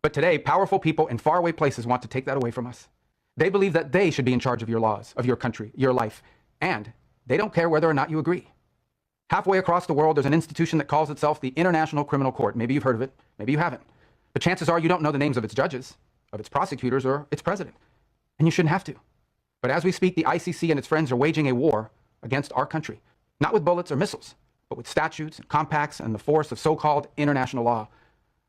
But today, powerful people in faraway places want to take that away from us. They believe that they should be in charge of your laws, of your country, your life, and they don't care whether or not you agree. Halfway across the world, there's an institution that calls itself the International Criminal Court. Maybe you've heard of it, maybe you haven't. But chances are you don't know the names of its judges, of its prosecutors, or its president. And you shouldn't have to. But as we speak, the ICC and its friends are waging a war against our country, not with bullets or missiles, but with statutes and compacts and the force of so-called international law.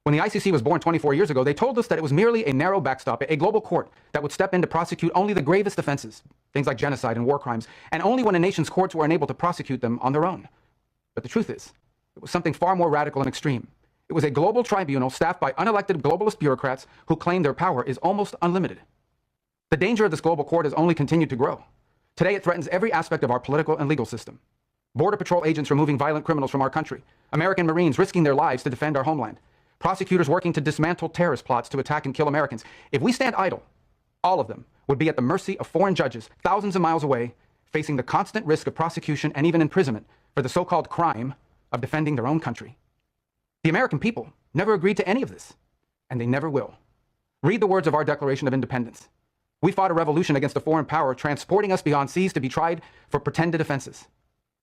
When the ICC was born 24 years ago, they told us that it was merely a narrow backstop, a global court that would step in to prosecute only the gravest offenses, things like genocide and war crimes, and only when a nation's courts were unable to prosecute them on their own. But the truth is, it was something far more radical and extreme. It was a global tribunal staffed by unelected globalist bureaucrats who claim their power is almost unlimited. The danger of this global court has only continued to grow. Today, it threatens every aspect of our political and legal system. Border Patrol agents removing violent criminals from our country, American Marines risking their lives to defend our homeland, prosecutors working to dismantle terrorist plots to attack and kill Americans. If we stand idle, all of them would be at the mercy of foreign judges thousands of miles away, facing the constant risk of prosecution and even imprisonment for the so-called crime of defending their own country. The American people never agreed to any of this, and they never will. Read the words of our Declaration of Independence. We fought a revolution against a foreign power, transporting us beyond seas to be tried for pretended offenses.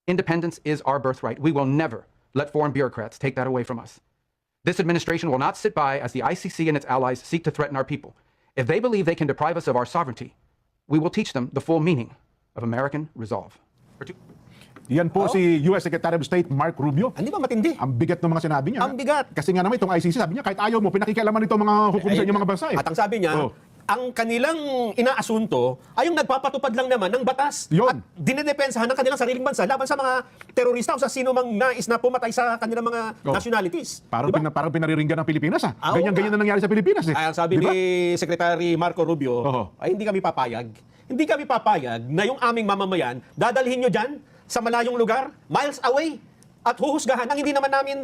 Independence is our birthright. We will never let foreign bureaucrats take that away from us. This administration will not sit by as the ICC and its allies seek to threaten our people. If they believe they can deprive us of our sovereignty, we will teach them the full meaning of American resolve. Yan po si U.S. Secretary of State Mark Rubio. Hindi ba matindi? Ang bigat ng mga sinabi niya. Ang bigat. Kasi nga naman itong ICC, sabi niya, kahit ayaw mo, pinakikialaman ito mga hukom sa inyong mga bansa. At ang sabi niya, ang kanilang inaasunto ay yung nagpapatupad lang naman ng batas. Yun. At dinedepensahan ng kanilang sariling bansa laban sa mga terorista o sa sino mang nais na pumatay sa kanilang mga nationalities. Parang, diba? parang pinariringgan ng Pilipinas. Oo Ganyan-ganyan na nangyari sa Pilipinas. Ay, ang sabi Diba? ni Secretary Marco Rubio, ay hindi kami papayag. Hindi kami papayag na yung aming mamamayan, dadalhin nyo dyan sa malayong lugar, miles away, at huhusgahan ng hindi naman namin